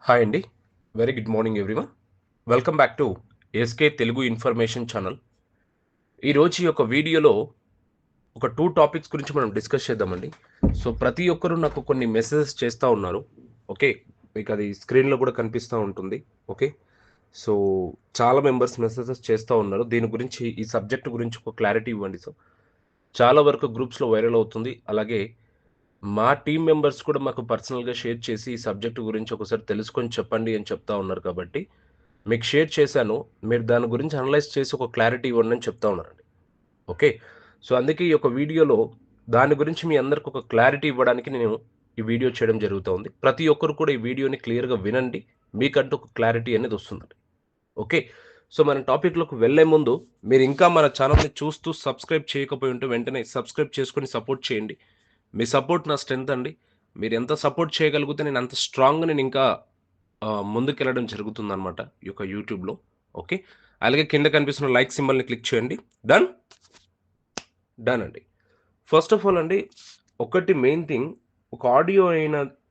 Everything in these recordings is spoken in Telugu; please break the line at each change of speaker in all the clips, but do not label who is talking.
హాయ్ అండి. Very good morning everyone. Welcome back to SK Telugu information channel. ఈరోజు ఈ యొక్క వీడియోలో ఒక 2 టాపిక్స్ గురించి మనం డిస్కస్ చేద్దామండి. సో, ప్రతి ఒక్కరు నాకు కొన్ని మెసేజెస్ చేస్తా ఉన్నారు. ఓకే. మీకది స్క్రీన్‌లో కూడా కనిపిస్తా ఉంటుంది. ఓకే. సో, చాలా మెంబర్స్ మెసేజెస్ చేస్తా ఉన్నారు. దీని గురించి ఈ సబ్జెక్ట్ గురించి ఒక క్లారిటీ ఇవ్వండి సార్. చాలా వరకు గ్రూప్స్‌లో వైరల్ అవుతుంది. అలాగే మా టీమ్ మెంబర్స్ కూడా మాకు పర్సనల్‌గా షేర్ చేసి ఈ సబ్జెక్ట్ గురించి ఒకసారి తెలుసుకొని చెప్పండి అని చెప్తా ఉన్నారు కాబట్టి మీకు షేర్ చేశాను. మీరు దాని గురించి అనలైజ్ చేసి ఒక క్లారిటీ ఇవ్వండి అని చెప్తా ఉన్నారండి. ఓకే. సో, అందుకే ఈ యొక్క వీడియోలో దాని గురించి మీ అందరికి ఒక క్లారిటీ ఇవ్వడానికి నేను ఈ వీడియో చేయడం జరుగుతా ఉంది. ప్రతి ఒక్కరు కూడా ఈ వీడియోని క్లియర్‌గా వినండి. మీకంటూ ఒక క్లారిటీ అనేది వస్తుందండి. ఓకే. సో, మన టాపిక్‌లోకి వెళ్ళే ముందు మీరు ఇంకా మన ఛానెల్‌ని చూస్తూ సబ్స్క్రైబ్ చేయకపోయి ఉంటే వెంటనే సబ్స్క్రైబ్ చేసుకొని సపోర్ట్ చేయండి. మీ సపోర్ట్ నా స్ట్రెంత్ అండి. మీరెంత సపోర్ట్ చేయగలిగితే నేను అంత స్ట్రాంగ్‌గా నేను ఇంకా ముందుకెళ్ళడం జరుగుతుందనమాట ఈ యొక్క యూట్యూబ్‌లో. ఓకే. అలాగే కింద కనిపిస్తున్న లైక్ సింబల్‌ని క్లిక్ చేయండి. డన్? డన్ అండి. ఫస్ట్ ఆఫ్ ఆల్ అండి, ఒకటి మెయిన్ థింగ్, ఒక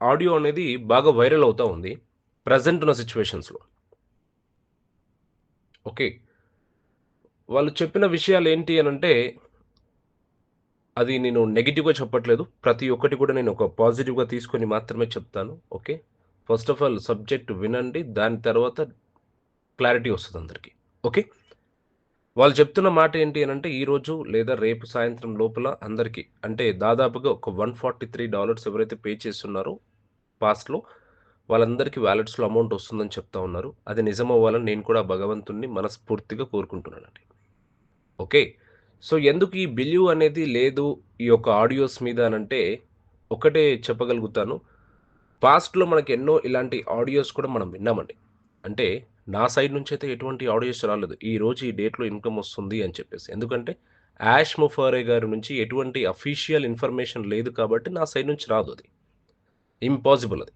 ఆడియో అనేది బాగా వైరల్ అవుతా ఉంది. ప్రెజెంట్ ఉన్న సిట్యుయేషన్స్‌లో. ఓకే. వాళ్ళు చెప్పిన విషయాలేంటి అనంటే, అది నేను నెగెటివ్‌గా చెప్పట్లేదు. ప్రతి ఒక్కటి కూడా నేను ఒక పాజిటివ్‌గా తీసుకొని మాత్రమే చెప్తాను. Okay. First of all subject వినండి. దాని తర్వాత క్లారిటీ వస్తదందరికి. ఓకే. వాళ్ళు చెప్తున్న మాట ఏంటి అనంటే, ఈరోజు లేదా రేపు సాయంత్రం లోపల అందరికి అంటే దాదాపుగా ఒక $143 ఎవరైతే పే చేసున్నారో పాస్ట్‌లో వాళ్ళందరికీ వాలెట్స్‌లో అమౌంట్ వస్తుందని చెప్తా ఉన్నారు. అది నిజమవ్వాలని నేను కూడా భగవంతుడిని మనస్ఫూర్తిగా కోరుకుంటున్నానండి. ఓకే. సో, ఎందుకు ఈ బిలీవ్ అనేది లేదు ఈ యొక్క ఆడియోస్ మీద అనంటే, ఒకటే చెప్పగలుగుతాను. పాస్ట్‌లో మనకెన్నో ఇలాంటి ఆడియోస్ కూడా మనం విన్నామండి. అంటే నా సైడ్ నుంచయితే ఎటువంటి ఆడియోస్ రాలేదు. ఈరోజు ఈ డేట్‌లో ఇన్‌కమ్ వస్తుంది అని చెప్పేసి. ఎందుకంటే యాష్ ముఫారే గారి నుంచి ఎటువంటి అఫీషియల్ ఇన్ఫర్మేషన్ లేదు కాబట్టి నా సైడ్ నుంచి రాదు అది. ఇంపాసిబుల్ అది.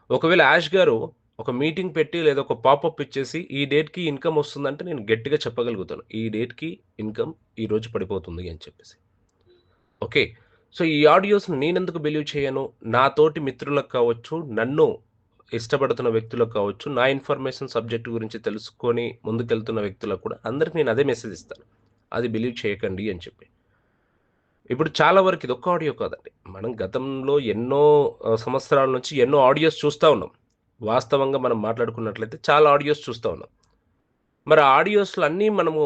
ఒకవేళ యాష్ గారు ఒక మీటింగ్ పెట్టి లేదా ఒక పాపప్ ఇచ్చేసి ఈ డేట్‌కి ఇన్‌కమ్ వస్తుందంటే నేను గట్టిగా చెప్పగలుగుతాను. ఈ డేట్‌కి ఇన్‌కమ్ ఈరోజు పడిపోతుంది అని చెప్పేసి. ఓకే. సో, ఈ ఆడియోస్‌ని నేనెందుకు బిలీవ్ చేయను? నా తోటి మిత్రులకు కావచ్చు, నన్ను ఇష్టపడుతున్న వ్యక్తులకు కావచ్చు, నా ఇన్ఫర్మేషన్ సబ్జెక్ట్ గురించి తెలుసుకొని ముందుకెళ్తున్న వ్యక్తులకు కూడా అందరికి నేను అదే మెసేజ్ ఇస్తాను. అది బిలీవ్ చేయకండి అని చెప్పి. ఇప్పుడు చాలా వరకు ఇదొక్క ఆడియో కాదండి. మనం గతంలో ఎన్నో సంవత్సరాల నుంచి ఎన్నో ఆడియోస్ చూస్తా ఉన్నాం. వాస్తవంగా మనం మాట్లాడుకున్నట్లయితే చాలా ఆడియోస్ చూస్తా ఉన్నాం. మరి ఆ ఆడియోస్‌లో అన్నీ మనము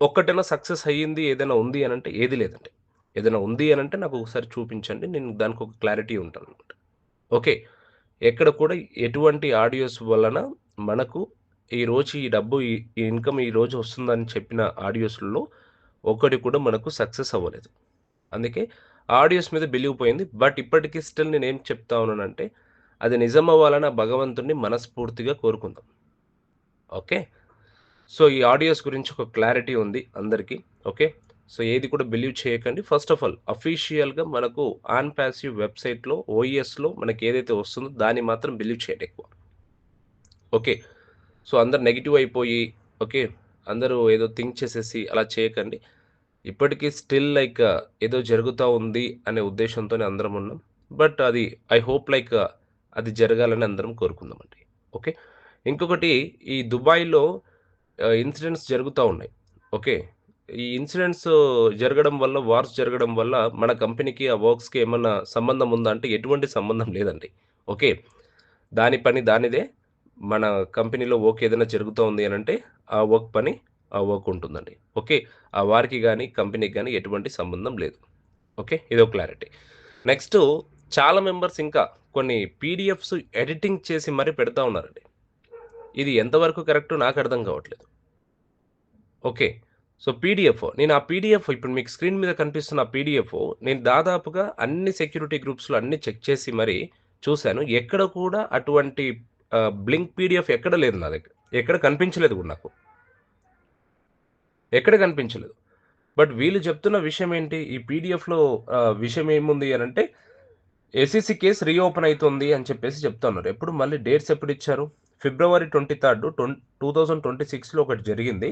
ఒక్కటైనా సక్సెస్ అయ్యింది ఏదైనా ఉంది అనంటే ఏది లేదండి. ఏదైనా ఉంది అనంటే నాకు ఒకసారి చూపించండి. నేను దానికొక క్లారిటీ ఉంటాననమాట. ఓకే. ఎక్కడ కూడా ఎటువంటి ఆడియోస్ వలన మనకు ఈరోజు ఈ డబ్బు ఈ ఇన్‌కమ్ ఈరోజు వస్తుందని చెప్పిన ఆడియోస్‌లో ఒకటి కూడా మనకు సక్సెస్ అవ్వలేదు. అందుకే ఆడియోస్ మీద బిలీవ్ పోయింది. బట్ ఇప్పటికి స్టిల్ నేనేం చెప్తా ఉన్నానంటే, అది నిజమవ్వాలని ఆ భగవంతుడిని మనస్ఫూర్తిగా కోరుకుందాం. ఓకే. సో, ఈ ఆడియోస్ గురించి ఒక క్లారిటీ ఉంది అందరికి. ఓకే. సో, ఏది కూడా బిలీవ్ చేయకండి. ఫస్ట్ ఆఫ్ ఆల్ అఫీషియల్‌గా మనకు ఆన్ పాసివ్ వెబ్‌సైట్‌లో ఓఈఎస్‌లో మనకేదైతే వస్తుందో దాన్ని మాత్రం బిలీవ్ చేయండి ఎక్కువ. ఓకే. సో, అందరూ నెగెటివ్ అయిపోయి ఓకే. అందరూ ఏదో థింక్ చేసేసి అలా చేయకండి. ఇప్పటికి స్టిల్ లైక్ ఏదో జరుగుతా ఉంది అనే ఉద్దేశ్యంతోనే అందరం ఉన్నాం. బట్ అది ఐ హోప్ లైక్ అది జరగాలని అందరం కోరుకుందామండి. ఓకే. ఇంకొకటి ఈ దుబాయ్‌లో ఇన్సిడెంట్స్ జరుగుతా ఉన్నాయి. ఓకే. ఈ ఇన్సిడెంట్స్ జరగడం వల్ల, వార్స్ జరగడం వల్ల మన కంపెనీకి, ఆ వర్క్స్‌కి ఏమన్నా సంబంధం ఉందా అంటే ఎటువంటి సంబంధం లేదండి. ఓకే. దాని పని దానిదే. మన కంపెనీలో వర్క్ ఏదైనా జరుగుతా ఉంది అనంటే, ఆ వర్క్ పని ఆ వర్క్ ఉంటుందండి. ఓకే. ఆ వారికి గాని, కంపెనీకి గాని ఎటువంటి సంబంధం లేదు. ఓకే. ఇదో క్లారిటీ. నెక్స్టు చాలా మెంబర్స్ ఇంకా కొన్ని పీడీఎఫ్స్ ఎడిటింగ్ చేసి మరి పెడతా ఉన్నారండి. ఇది ఎంతవరకు కరెక్టో నాకు అర్థం కావట్లేదు. ఓకే. సో, నేను ఆ పీడీఎఫ్ ఇప్పుడు మీకు స్క్రీన్ మీద కనిపిస్తున్న ఆ పీడీఎఫ్ నేను దాదాపుగా అన్ని సెక్యూరిటీ గ్రూప్స్‌లో అన్నీ చెక్ చేసి మరి చూసాను. ఎక్కడ కూడా అటువంటి బ్లింక్ పీడీఎఫ్ ఎక్కడ లేదు నా దగ్గర. ఎక్కడ కనిపించలేదు కూడా నాకు. ఎక్కడ కనిపించలేదు. బట్ వీళ్ళు చెప్తున్న విషయం ఏంటి? ఈ పీడీఎఫ్‌లో విషయం ఏముంది అనంటే ఎస్‌ఈసీ కేస్ రీఓపెన్ అయితుంది అని చెప్పేసి చెప్తా ఉన్నారు. ఎప్పుడు మళ్ళీ డేట్స్ ఎప్పుడిచ్చారు? ఫిబ్రవరి 23 2026లో ఒకటి జరిగింది.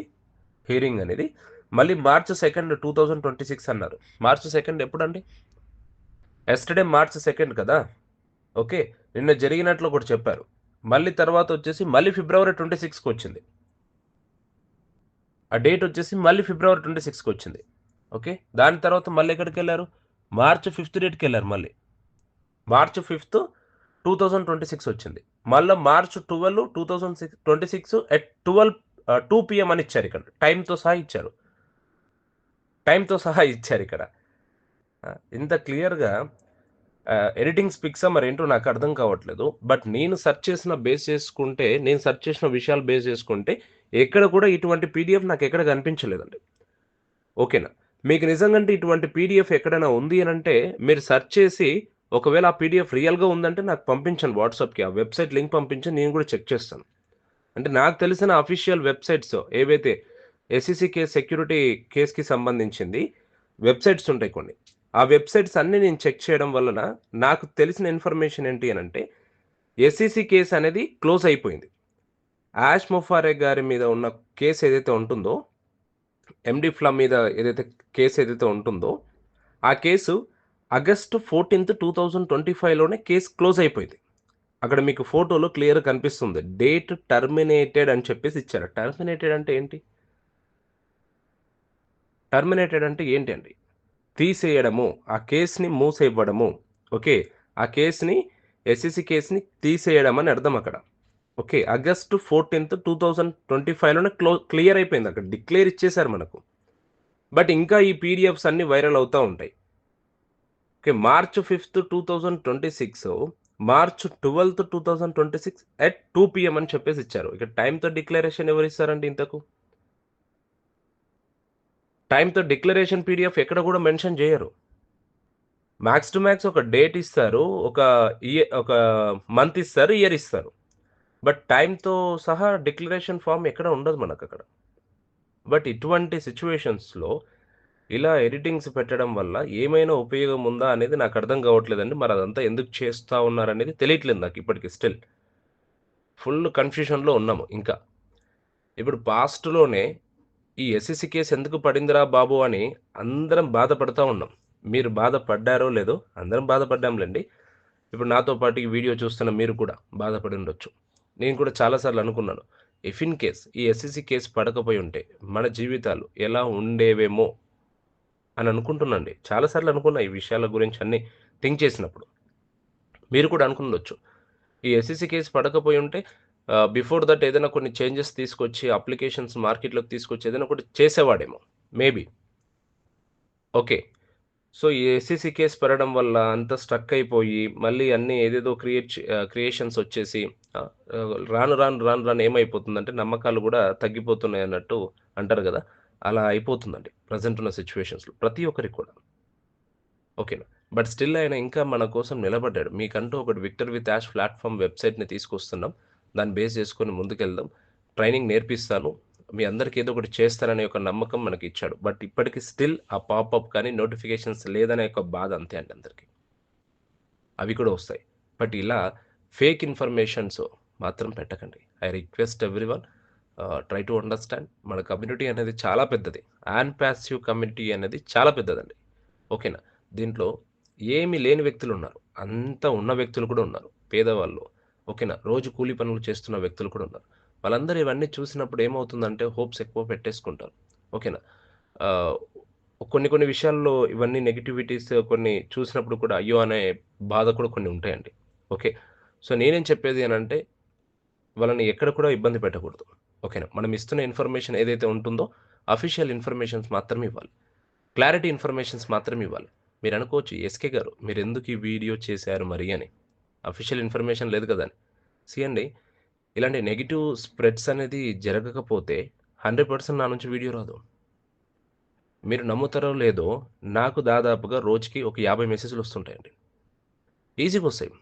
హియరింగ్ అనేది. మళ్ళీ మార్చ్ 2 2026 అన్నారు. మార్చ్ 2 ఎప్పుడండి? యెస్టర్‌డే మార్చ్ 2 కదా! ఓకే. నిన్న జరిగినట్లు ఒకటి చెప్పారు. మళ్ళీ తర్వాత వచ్చేసి మళ్ళీ ఫిబ్రవరి 26కి వచ్చింది. ఆ డేట్ వచ్చేసి మళ్ళీ ఫిబ్రవరి 26కి వచ్చింది. ఓకే. దాని తర్వాత మళ్ళీ ఎక్కడికెళ్లారు? మార్చ్ 5థ్ డేట్‌కెళ్లారు మళ్ళీ. మార్చ్ 5థ్ 2026 వచ్చింది. మళ్ళా మార్చ్ 12 2026 ఎట్ 2 పీఎం అని ఇచ్చారు ఇక్కడ. టైమ్‌తో సహా ఇచ్చారు. టైమ్‌తో సహా ఇచ్చారిక్కడ. ఇంత క్లియర్‌గా ఎడిటింగ్ స్పిక్సా మరేంటో నాకు అర్థం కావట్లేదు. బట్ నేను సెర్చ్ చేసిన బేస్ చేసుకుంటే, నేను సెర్చ్ చేసిన విషయాలు బేస్ చేసుకుంటే, ఎక్కడ కూడా ఇటువంటి పీడీఎఫ్ నాకెక్కడ కనిపించలేదండి. ఓకేనా. మీకు నిజంగంటే ఇటువంటి పీడీఎఫ్ ఎక్కడైనా ఉంది అనంటే, మీరు సెర్చ్ చేసి ఒకవేళ ఆ పీడీఎఫ్ రియల్‌గా ఉందంటే నాకు పంపించండి వాట్సాప్‌కి. ఆ వెబ్‌సైట్ లింక్ పంపించండి. నేను కూడా చెక్ చేస్తాను. అంటే నాకు తెలిసిన అఫీషియల్ వెబ్‌సైట్స్ ఏవైతే ఎస్‌ఈసీ కేస్ సెక్యూరిటీ కేస్‌కి సంబంధించింది వెబ్‌సైట్స్ ఉంటాయి కొన్ని. ఆ వెబ్‌సైట్స్ అన్నీ నేను చెక్ చేయడం వలన నాకు తెలిసిన ఇన్ఫర్మేషన్ ఏంటి అనంటే, ఎస్‌ఈసీ కేస్ అనేది క్లోజ్ అయిపోయింది. యాష్ ముఫారె గారి మీద ఉన్న కేస్ ఏదైతే ఉంటుందో, ఎండీ ఫ్లా మీద ఏదైతే కేస్ ఏదైతే ఉంటుందో, ఆ కేసు ఆగస్ట్ 14, 2025లోనే కేస్ క్లోజ్ అయిపోయింది. అక్కడ మీకు ఫోటోలో క్లియర్‌గా కనిపిస్తుంది. డేట్ టర్మినేటెడ్ అని చెప్పేసి ఇచ్చారు. టర్మినేటెడ్ అంటే ఏంటి? టర్మినేటెడ్ అంటే ఏంటండి? తీసేయడము. ఆ కేస్‌ని మూసేవ్వడము. ఓకే. ఆ కేస్‌ని ఎస్‌ఈసీ కేస్‌ని తీసేయడం అని అర్థం అక్కడ. ఓకే. ఆగస్ట్ 14, 2025లోనే క్లియర్ అయిపోయింది. అక్కడ డిక్లేర్ ఇచ్చేసారు మనకు. బట్ ఇంకా ఈ పీడీఎఫ్స్ అన్నీ వైరల్ అవుతా ఉంటాయి. Okay. March 5, 2026 March 12, 2026 at 2 PM అని చెప్పేసి ఇచ్చారు. ఇక టైమ్‌తో డిక్లరేషన్ ఎవరిస్తారండి ఇంతకు? టైమ్‌తో డిక్లరేషన్ పీడీఎఫ్ ఎక్కడ కూడా మెన్షన్ జేయరు. మాక్స్ టు మాక్స్ ఒక డేట్ ఇస్తారు. ఒక మంత్ ఇస్తారు. ఇయర్ ఇస్తారు. బట్ టైమ్‌తో సహా డిక్లరేషన్ ఫార్మ్ ఎక్కడ ఉండదు మనకక్కడ. బట్ ఇటువంటి సిట్యుయేషన్స్‌లో ఇలా ఎడిటింగ్స్ పెట్టడం వల్ల ఏమైనా ఉపయోగం ఉందా అనేది నాకు అర్థం కావట్లేదండి. మరి అదంతా ఎందుకు చేస్తా ఉన్నారనేది తెలియట్లేదు నాకు ఇప్పటికి స్టిల్. ఫుల్ కన్‌ఫ్యూషన్‌లో ఉన్నాము ఇంకా. ఇప్పుడు పాస్ట్‌లోనే ఈ ఎస్‌ఈసీ కేస్ ఎందుకు పడిందిరా బాబు అని అందరం బాధపడతా ఉన్నాం. మీరు బాధపడ్డారో లేదో అందరం బాధపడ్డాంలెండి. ఇప్పుడు నాతో పాటు ఈ వీడియో చూస్తున్న మీరు కూడా బాధపడి ఉండొచ్చు. నేను కూడా చాలా సార్లు అనుకున్నాను. ఇఫ్ ఇన్ కేస్ ఈ ఎస్‌ఈసీ కేస్ పడకపోయి ఉంటే మన జీవితాలు ఎలా ఉండేవేమో అని అనుకుంటున్నానండి. చాలా సార్లు అనుకున్నా ఈ విషయాల గురించి అన్నీ థింక్ చేసినప్పుడు. మీరు కూడా అనుకుండొచ్చు. ఈ ఎస్‌ఈసీ కేస్ పడకపోయి ఉంటే బిఫోర్ దట్ ఏదైనా కొన్ని చేంజెస్ తీసుకొచ్చి అప్లికేషన్స్ మార్కెట్‌లోకి తీసుకొచ్చి ఏదైనా ఒకటి చేసేవాడేమో. మేబీ. ఓకే. సో, ఈ ఎస్‌ఈసీ కేస్ పడడం వల్ల అంతా స్ట్రక్ అయిపోయి, మళ్ళీ అన్నీ ఏదేదో క్రియేషన్స్ వచ్చేసి ఆహ్, ఆహ్, రాను రాను ఏమైపోతుందంటే నమ్మకాలు గూడా తగ్గిపోతున్నాయన్నట్టు అంటారు గదా! అలా అయిపోతుందండి. ప్రెజెంట్ ఉన్న సిట్యుయేషన్స్‌లో ప్రతి ఒక్కరికి కూడా. ఓకేనా. బట్ స్టిల్ ఆయన ఇంకా మన కోసం నిలబడ్డాడు. మీకంటూ ఒకటి 'విక్టర్ విత్ యాష్' ప్లాట్‌ఫార్మ్ వెబ్‌సైట్‌ని తీసుకొస్తున్నాం. దాన్ని బేస్ చేసుకొని ముందుకెళ్దాం. ట్రైనింగ్ నేర్పిస్తాను. మీ అందరికి ఏదో ఒకటి చేస్తాననే ఒక నమ్మకం మనకిచ్చాడు. బట్ ఇప్పటికి స్టిల్ ఆ పాపప్ కానీ, నోటిఫికేషన్స్ లేదనే ఒక బాధ అంతే అండి అందరికి. అవి కూడా వస్తాయి. బట్ ఇలా ఫేక్ ఇన్ఫర్మేషన్స్ మాత్రం పెట్టకండి. I request everyone try to understand. మన కమ్యూనిటీ అనేది చాలా పెద్దది. యాన్ పాసివ్ కమ్యూనిటీ అనేది చాలా పెద్దదండి. ఓకేనా. దీంట్లో ఏమి లేని వ్యక్తులున్నారు. అంతా ఉన్న వ్యక్తులు కూడా ఉన్నారు. పేదవాళ్ళు. ఓకేనా. రోజు కూలి పనులు చేస్తున్న వ్యక్తులు కూడా ఉన్నారు. వాళ్ళందరూ ఇవన్నీ చూసినప్పుడు ఏమవుతుందంటే హోప్స్ ఎక్కువ పెట్టేసుకుంటారు. ఓకేనా. ఆహ్, కొన్ని కొన్ని విషయాల్లో ఇవన్నీ నెగటివిటీస్ కొన్ని చూసినప్పుడు కూడా అయ్యో! అనే బాధ కూడా కొన్ని ఉంటాయండి. ఓకే. సో, నేనేం చెప్పేది అనంటే వాళ్ళని ఎక్కడ కూడా ఇబ్బంది పెట్టకూడదు. ఓకేనా. మనం ఇస్తున్న ఇన్ఫర్మేషన్ ఏదైతే ఉంటుందో అఫీషియల్ ఇన్ఫర్మేషన్స్ మాత్రమే ఇవ్వాలి. క్లారిటీ ఇన్ఫర్మేషన్స్ మాత్రమే ఇవ్వాలి. మీరనుకోవచ్చు, "ఎస్‌కే గారు మీరెందుకు ఈ వీడియో చేశారు మరి" అని. అఫీషియల్ ఇన్ఫర్మేషన్ లేదు కదా అని. సీ అండి, ఇలాంటి నెగెటివ్ స్ప్రెడ్స్ అనేది జరగకపోతే 100% నా నుంచి వీడియో రాదు. మీరు నమ్ముతారో లేదో నాకు దాదాపుగా రోజుకి ఒక 50 మెసేజ్‌లొస్తుంటాయండి. ఈజీగొస్తాయి.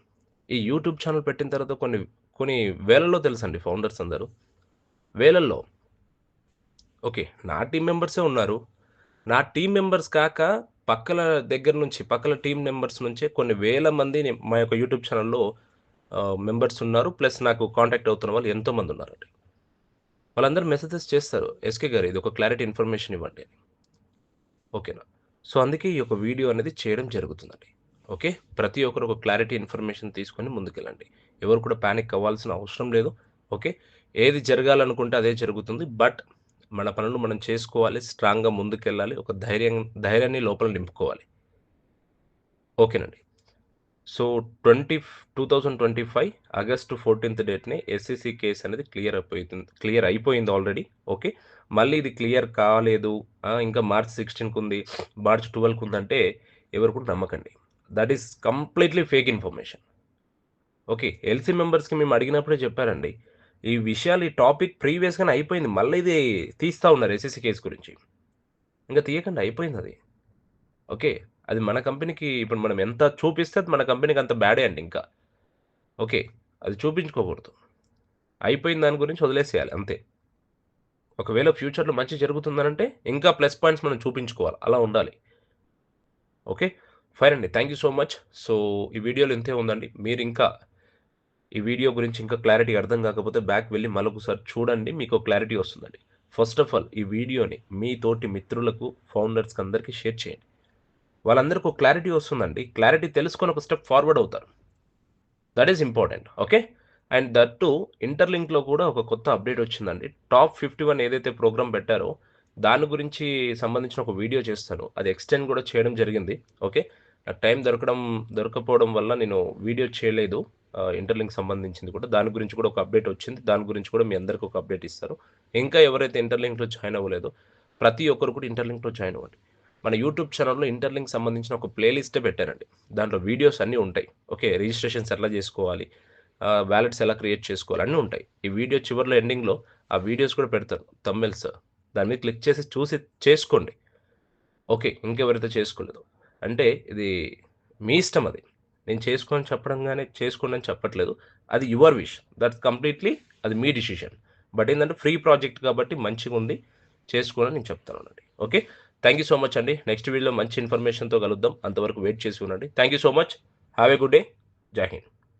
ఈ యూట్యూబ్ ఛానెల్ పెట్టిన తర్వాత కొన్ని కొన్ని వేలల్లో తెలుసండి ఫౌండర్స్ అందరూ. వేలల్లో. ఓకే. నా టీమ్ మెంబర్సే ఉన్నారు. నా టీమ్ మెంబర్స్ కాక పక్కల దగ్గర నుంచి, పక్కల టీమ్ మెంబర్స్ నుంచే కొన్ని వేల మందిని మా యొక్క యూట్యూబ్ ఛానెల్‌లో మెంబర్స్ ఉన్నారు. ప్లస్ నాకు కాంటాక్ట్ అవుతున్న వాళ్ళు ఎంతోమందున్నారండి. వాళ్ళందరూ మెసేజెస్ చేస్తారు. "ఎస్‌కే గారు ఇదొక క్లారిటీ ఇన్ఫర్మేషన్ ఇవ్వండి" అని. ఓకేనా. సో, అందుకే ఈ యొక్క వీడియో అనేది చేయడం జరుగుతుందండి. ఓకే. ప్రతి ఒక్కరు ఒక క్లారిటీ ఇన్ఫర్మేషన్ తీసుకొని ముందుకెళ్ళండి. ఎవరు కూడా పానిక్ అవ్వాల్సిన అవసరం లేదు. ఓకే. ఏది జరగాలనుకుంటే అదే జరుగుతుంది. బట్ మన పనులు మనం చేసుకోవాలి. స్ట్రాంగ్‌గా ముందుకెళ్ళాలి. ఒక ధైర్యాన్ని లోపల నింపుకోవాలి. ఓకేనండి. సో, 2025 ఆగస్టు 14థ్ డేట్‌నే ఎస్‌ఈసీ కేస్ అనేది క్లియర్ అయిపోయింది ఆల్రెడీ. ఓకే. మళ్ళీ ఇది క్లియర్ కాలేదు. ఇంకా మార్చ్ 16కి ఉంది. మార్చ్ 12కి ఉందంటే ఎవరు కూడా నమ్మకండి. That is completely fake information. Okay. LC మెంబర్స్‌కి మేము అడిగినప్పుడే చెప్పారండి. ఈ టాపిక్ ప్రీవియస్‌గానే అయిపోయింది. మళ్ళీ ఇది తీస్తా ఉన్నారు ఎస్‌ఈసీ కేస్ గురించి. ఇంక తీయకండి అయిపోయిందది. ఓకే. అది మన కంపెనీకి ఇప్పుడు మనం ఎంత చూపిస్తే అది మన కంపెనీకి అంత బ్యాడే అండి ఇంకా. ఓకే. అది చూపించుకోకూడదు. అయిపోయిన దాని గురించి వదిలేసేయాలి అంతే. ఒకవేళ ఫ్యూచర్‌లో మంచి జరుగుతుందనంటే ఇంకా ప్లస్ పాయింట్స్ మనం చూపించుకోవాలి. అలా ఉండాలి. ఓకే. ఫైన్ అండి. Thank you so much. So, ఈ వీడియోలో ఇంతే ఉందండి. మీరింకా ఈ వీడియో గురించి ఇంకా క్లారిటీగా అర్థం కాకపోతే బ్యాక్ వెళ్లి మళ్ళొకసారి చూడండి. మీకో క్లారిటీ వస్తుందండి. ఫస్ట్ ఆఫ్ ఆల్ ఈ వీడియోని మీ తోటి మిత్రులకు, ఫౌండర్స్‌కి అందరికి షేర్ చేయండి. వాళ్ళందరికి ఒక క్లారిటీ వస్తుందండి. క్లారిటీ తెలుసుకొని ఒక స్టెప్ ఫార్వర్డ్ అవుతారు. That is important. Okay. And that too ఇంటర్‌లింక్‌లో కూడా ఒక కొత్త అప్‌డేట్ వచ్చిందండి. టాప్ 51 ఏదైతే ప్రోగ్రామ్ పెట్టారో, దాని గురించి సంబంధించిన ఒక వీడియో చేస్తాను. అది ఎక్స్‌టెండ్ కూడా చేయడం జరిగింది. ఓకే. నాకు టైం దొరకపోవడం వల్ల నేను వీడియో చేయలేదు. ఇంటర్‌లింక్ సంబంధించింది కూడా. దాని గురించి కూడా ఒక అప్‌డేట్ వచ్చింది. దాని గురించి కూడా మీ అందరికి ఒక అప్‌డేట్ ఇస్తాను. ఇంకా ఎవరైతే ఇంటర్‌లింక్‌లో జాయిన్ అవ్వలేదో, ప్రతి ఒక్కరు కూడా ఇంటర్‌లింక్‌లో జాయిన్ అవ్వండి. మన యూట్యూబ్ ఛానెల్‌లో ఇంటర్‌లింక్ సంబంధించిన ఒక ప్లే లిస్టే పెట్టానండి. దాంట్లో వీడియోస్ అన్నీ ఉంటాయి. ఓకే. రిజిస్ట్రేషన్స్ ఎట్లా చేసుకోవాలి? వాలెట్స్ ఎలా క్రియేట్ చేసుకోవాలి? అన్నీ ఉంటాయి. ఈ వీడియో చివర్లో ఎండింగ్‌లో ఆ వీడియోస్ కూడా పెడతాను. థంబ్‌నెయిల్స్. దాని మీద క్లిక్ చేసి చూసి చేసుకోండి. ఓకే. ఇంకెవరైతే చేసుకోలేదో. అంటే ఇది మీ ఇష్టం అది. నేను చేసుకోని చెప్పడంగానే చేసుకోండి అని చెప్పట్లేదు. అది యువర్ విష్. దట్స్ కంప్లీట్‌లీ అది మీ డిసిషన్. బట్ ఏందంటే ఫ్రీ ప్రాజెక్ట్ కాబట్టి మంచిగుంది. చేసుకోండి అని నేను చెప్తానండి. Okay. Thank you so much అండి. నెక్స్ట్ వీడియోలో మంచి ఇన్ఫర్మేషన్‌తో కలుద్దాం. అంతవరకు వెయిట్ చేసి ఉండండి. Thank you so much. Have a good day. జై హింద్.